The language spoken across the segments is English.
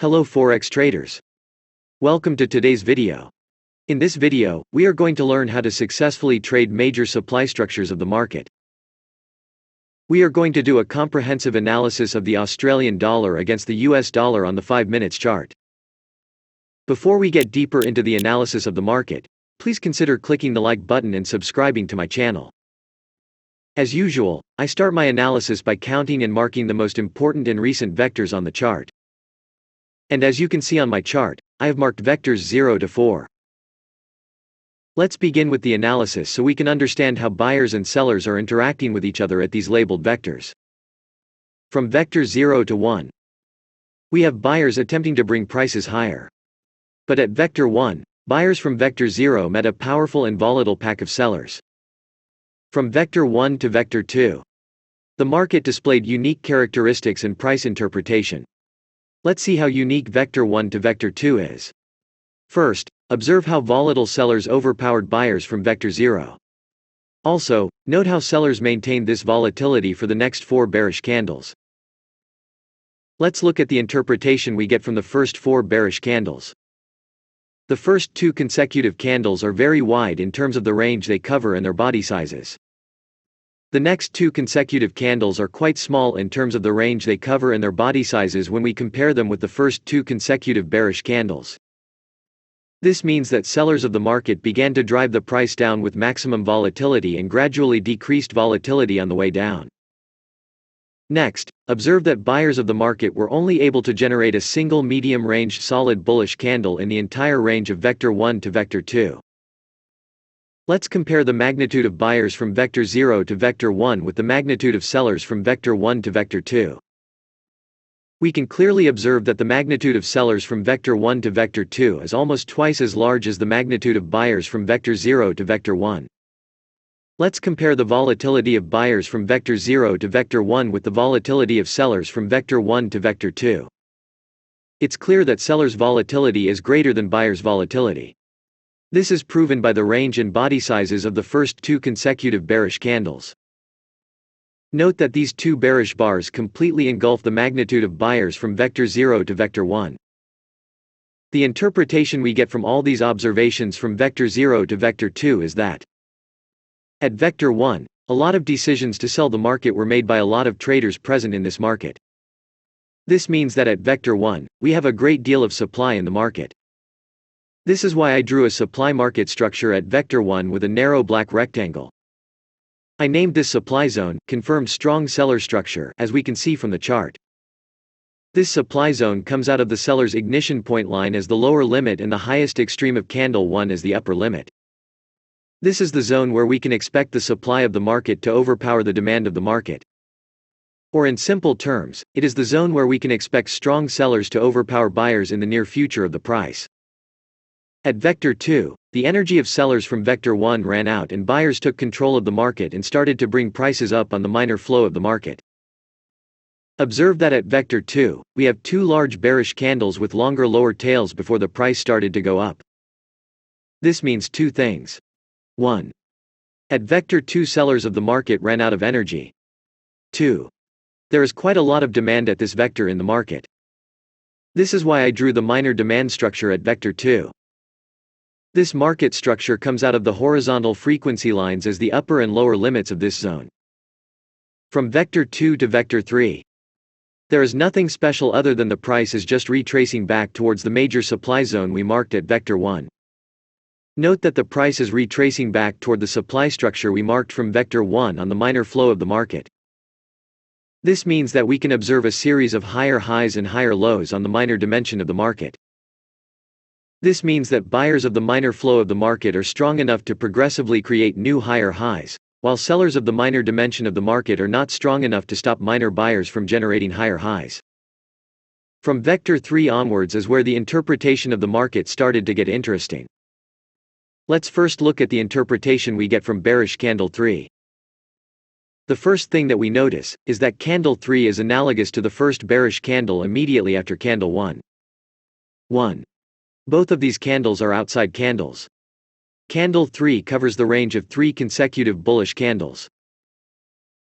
Hello Forex traders. Welcome to today's video. In this video, we are going to learn how to successfully trade major supply structures of the market. We are going to do a comprehensive analysis of the Australian dollar against the US dollar on the 5 minutes chart. Before we get deeper into the analysis of the market, please consider clicking the like button and subscribing to my channel. As usual, I start my analysis by counting and marking the most important and recent vectors on the chart. And as you can see on my chart, I have marked vectors 0 to 4. Let's begin with the analysis so we can understand how buyers and sellers are interacting with each other at these labeled vectors. From vector 0 to 1, we have buyers attempting to bring prices higher. But at vector 1, buyers from vector 0 met a powerful and volatile pack of sellers. From vector 1 to vector 2, the market displayed unique characteristics and price interpretation. Let's see how unique vector 1 to vector 2 is. First, observe how volatile sellers overpowered buyers from vector 0. Also, note how sellers maintained this volatility for the next 4 bearish candles. Let's look at the interpretation we get from the first 4 bearish candles. The first 2 consecutive candles are very wide in terms of the range they cover and their body sizes. The next 2 consecutive candles are quite small in terms of the range they cover and their body sizes when we compare them with the first 2 consecutive bearish candles. This means that sellers of the market began to drive the price down with maximum volatility and gradually decreased volatility on the way down. Next, observe that buyers of the market were only able to generate a single medium-ranged solid bullish candle in the entire range of vector 1 to vector 2. Let's compare the magnitude of buyers from vector 0 to vector 1 with the magnitude of sellers from vector 1 to vector 2. We can clearly observe that the magnitude of sellers from vector 1 to vector 2 is almost twice as large as the magnitude of buyers from vector 0 to vector 1. Let's compare the volatility of buyers from vector 0 to vector 1 with the volatility of sellers from vector 1 to vector 2. It's clear that sellers' volatility is greater than buyers' volatility. This is proven by the range and body sizes of the first 2 consecutive bearish candles. Note that these 2 bearish bars completely engulf the magnitude of buyers from vector 0 to vector 1. The interpretation we get from all these observations from vector 0 to vector 2 is that at vector 1, a lot of decisions to sell the market were made by a lot of traders present in this market. This means that at vector 1, we have a great deal of supply in the market. This is why I drew a supply market structure at vector 1 with a narrow black rectangle. I named this supply zone, confirmed strong seller structure, as we can see from the chart. This supply zone comes out of the seller's ignition point line as the lower limit and the highest extreme of candle 1 as the upper limit. This is the zone where we can expect the supply of the market to overpower the demand of the market. Or in simple terms, it is the zone where we can expect strong sellers to overpower buyers in the near future of the price. At vector 2, the energy of sellers from vector 1 ran out and buyers took control of the market and started to bring prices up on the minor flow of the market. Observe that at vector 2, we have 2 large bearish candles with longer lower tails before the price started to go up. This means 2 things. 1. At vector 2, sellers of the market ran out of energy. 2. There is quite a lot of demand at this vector in the market. This is why I drew the minor demand structure at vector 2. This market structure comes out of the horizontal frequency lines as the upper and lower limits of this zone. From vector 2 to vector 3, there is nothing special other than the price is just retracing back towards the major supply zone we marked at vector 1. Note that the price is retracing back toward the supply structure we marked from vector 1 on the minor flow of the market. This means that we can observe a series of higher highs and higher lows on the minor dimension of the market. This means that buyers of the minor flow of the market are strong enough to progressively create new higher highs, while sellers of the minor dimension of the market are not strong enough to stop minor buyers from generating higher highs. From vector 3 onwards is where the interpretation of the market started to get interesting. Let's first look at the interpretation we get from bearish candle 3. The first thing that we notice is that candle 3 is analogous to the first bearish candle immediately after candle 1. 1. Both of these candles are outside candles. Candle 3 covers the range of 3 consecutive bullish candles,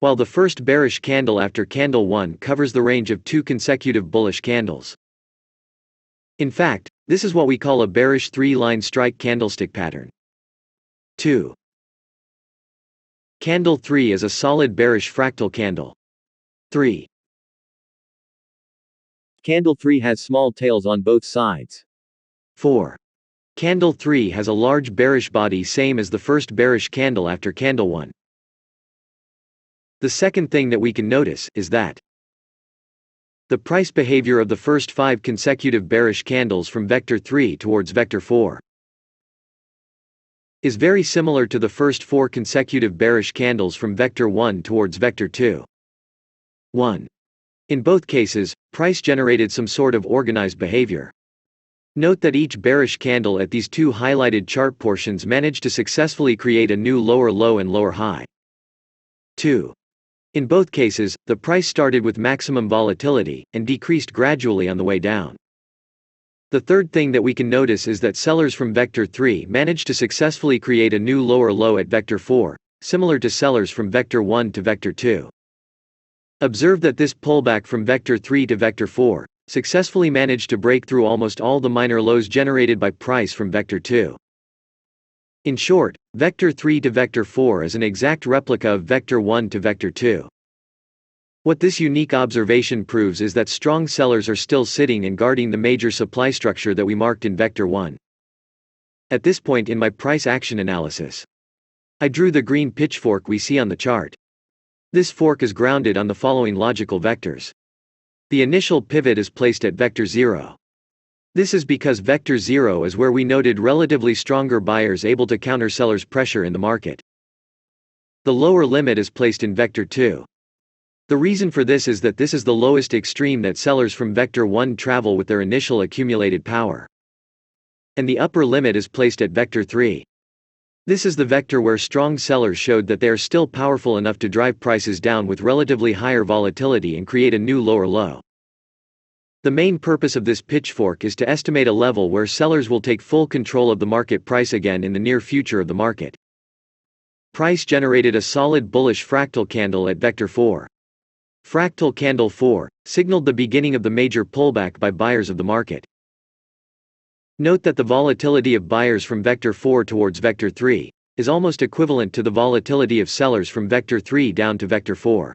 while the first bearish candle after candle 1 covers the range of 2 consecutive bullish candles. In fact, this is what we call a bearish three-line strike candlestick pattern. 2. Candle 3 is a solid bearish fractal candle. 3. Candle 3 has small tails on both sides. 4. Candle 3 has a large bearish body, same as the first bearish candle after candle 1. The second thing that we can notice is that the price behavior of the first 5 consecutive bearish candles from vector 3 towards vector 4 is very similar to the first 4 consecutive bearish candles from vector 1 towards vector 2. 1. In both cases, price generated some sort of organized behavior. Note that each bearish candle at these 2 highlighted chart portions managed to successfully create a new lower low and lower high. 2. In both cases, the price started with maximum volatility, and decreased gradually on the way down. The third thing that we can notice is that sellers from vector 3 managed to successfully create a new lower low at vector 4, similar to sellers from vector 1 to vector 2. Observe that this pullback from vector 3 to vector 4 successfully managed to break through almost all the minor lows generated by price from vector 2. In short, vector 3 to vector 4 is an exact replica of vector 1 to vector 2. What this unique observation proves is that strong sellers are still sitting and guarding the major supply structure that we marked in vector 1. At this point in my price action analysis, I drew the green pitchfork we see on the chart. This fork is grounded on the following logical vectors. The initial pivot is placed at vector 0. This is because vector 0 is where we noted relatively stronger buyers able to counter sellers' pressure in the market. The lower limit is placed in vector 2. The reason for this is that this is the lowest extreme that sellers from vector 1 travel with their initial accumulated power. And the upper limit is placed at vector 3. This is the vector where strong sellers showed that they are still powerful enough to drive prices down with relatively higher volatility and create a new lower low. The main purpose of this pitchfork is to estimate a level where sellers will take full control of the market price again in the near future of the market. Price generated a solid bullish fractal candle at vector 4. Fractal candle 4 signaled the beginning of the major pullback by buyers of the market. Note that the volatility of buyers from vector 4 towards vector 3 is almost equivalent to the volatility of sellers from vector 3 down to vector 4.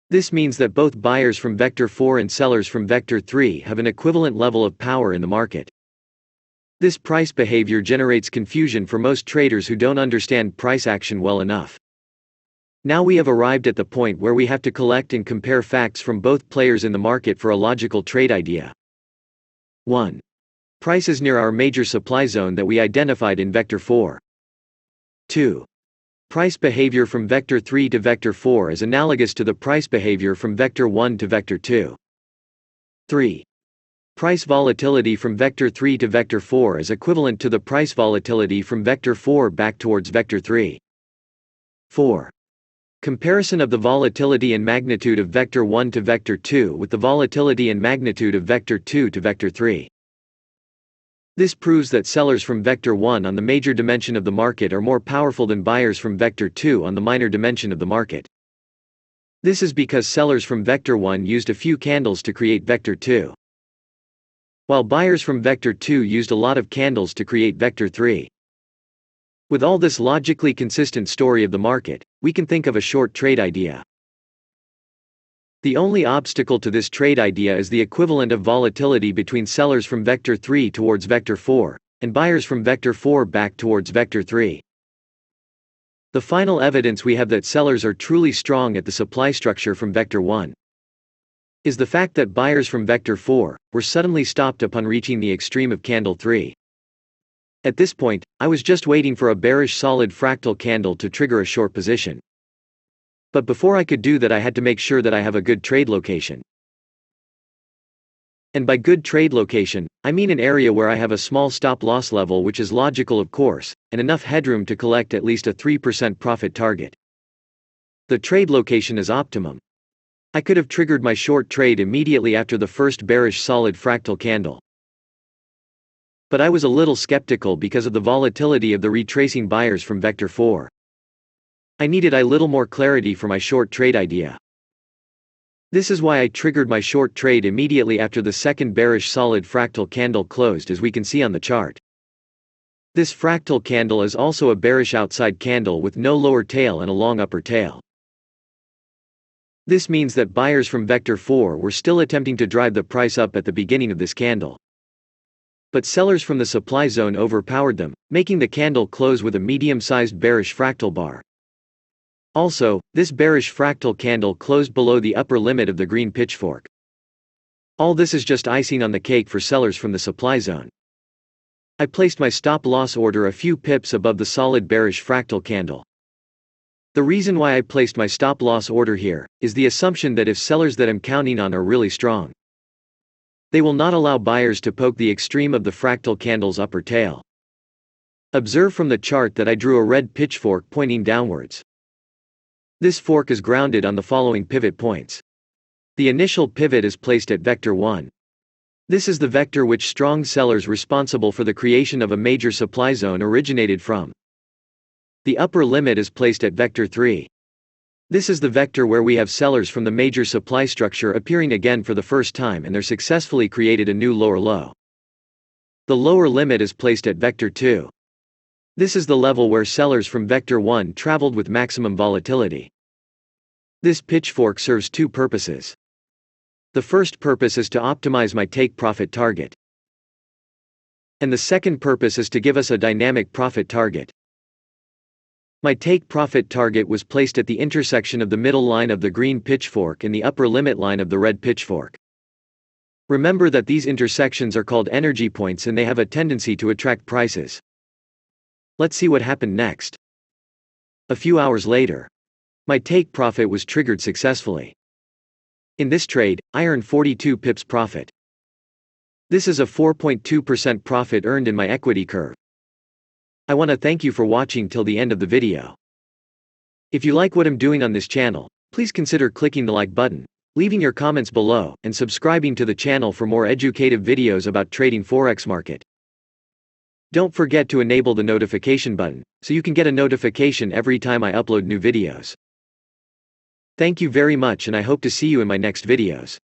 This means that both buyers from vector 4 and sellers from vector 3 have an equivalent level of power in the market. This price behavior generates confusion for most traders who don't understand price action well enough. Now we have arrived at the point where we have to collect and compare facts from both players in the market for a logical trade idea. 1. Price is near our major supply zone that we identified in vector 4. 2. Price behavior from vector 3 to vector 4 is analogous to the price behavior from vector 1 to vector 2. 3. Price volatility from vector 3 to vector 4 is equivalent to the price volatility from vector 4 back towards vector 3. 4. Comparison of the volatility and magnitude of vector 1 to vector 2 with the volatility and magnitude of vector 2 to vector 3. This proves that sellers from vector 1 on the major dimension of the market are more powerful than buyers from vector 2 on the minor dimension of the market. This is because sellers from vector 1 used a few candles to create vector 2, while buyers from vector 2 used a lot of candles to create vector 3. With all this logically consistent story of the market, we can think of a short trade idea. The only obstacle to this trade idea is the equivalent of volatility between sellers from vector 3 towards vector 4, and buyers from vector 4 back towards vector 3. The final evidence we have that sellers are truly strong at the supply structure from vector 1 is the fact that buyers from vector 4 were suddenly stopped upon reaching the extreme of candle 3. At this point, I was just waiting for a bearish solid fractal candle to trigger a short position. But before I could do that, I had to make sure that I have a good trade location. And by good trade location, I mean an area where I have a small stop loss level, which is logical of course, and enough headroom to collect at least a 3% profit target. The trade location is optimum. I could have triggered my short trade immediately after the first bearish solid fractal candle. But I was a little skeptical because of the volatility of the retracing buyers from vector 4. I needed a little more clarity for my short trade idea. This is why I triggered my short trade immediately after the second bearish solid fractal candle closed, as we can see on the chart. This fractal candle is also a bearish outside candle with no lower tail and a long upper tail. This means that buyers from Vector 4 were still attempting to drive the price up at the beginning of this candle. But sellers from the supply zone overpowered them, making the candle close with a medium-sized bearish fractal bar. Also, this bearish fractal candle closed below the upper limit of the green pitchfork. All this is just icing on the cake for sellers from the supply zone. I placed my stop-loss order a few pips above the solid bearish fractal candle. The reason why I placed my stop-loss order here is the assumption that if sellers that I'm counting on are really strong, they will not allow buyers to poke the extreme of the fractal candle's upper tail. Observe from the chart that I drew a red pitchfork pointing downwards. This fork is grounded on the following pivot points. The initial pivot is placed at Vector 1. This is the vector which strong sellers responsible for the creation of a major supply zone originated from. The upper limit is placed at Vector 3. This is the vector where we have sellers from the major supply structure appearing again for the first time, and they're successfully created a new lower low. The lower limit is placed at Vector 2. This is the level where sellers from Vector 1 traveled with maximum volatility. This pitchfork serves two purposes. The first purpose is to optimize my take profit target. And the second purpose is to give us a dynamic profit target. My take profit target was placed at the intersection of the middle line of the green pitchfork and the upper limit line of the red pitchfork. Remember that these intersections are called energy points and they have a tendency to attract prices. Let's see what happened next. A few hours later, my take profit was triggered successfully. In this trade, I earned 42 pips profit. This is a 4.2% profit earned in my equity curve. I want to thank you for watching till the end of the video. If you like what I'm doing on this channel, please consider clicking the like button, leaving your comments below, and subscribing to the channel for more educative videos about trading Forex market. Don't forget to enable the notification button, so you can get a notification every time I upload new videos. Thank you very much, and I hope to see you in my next videos.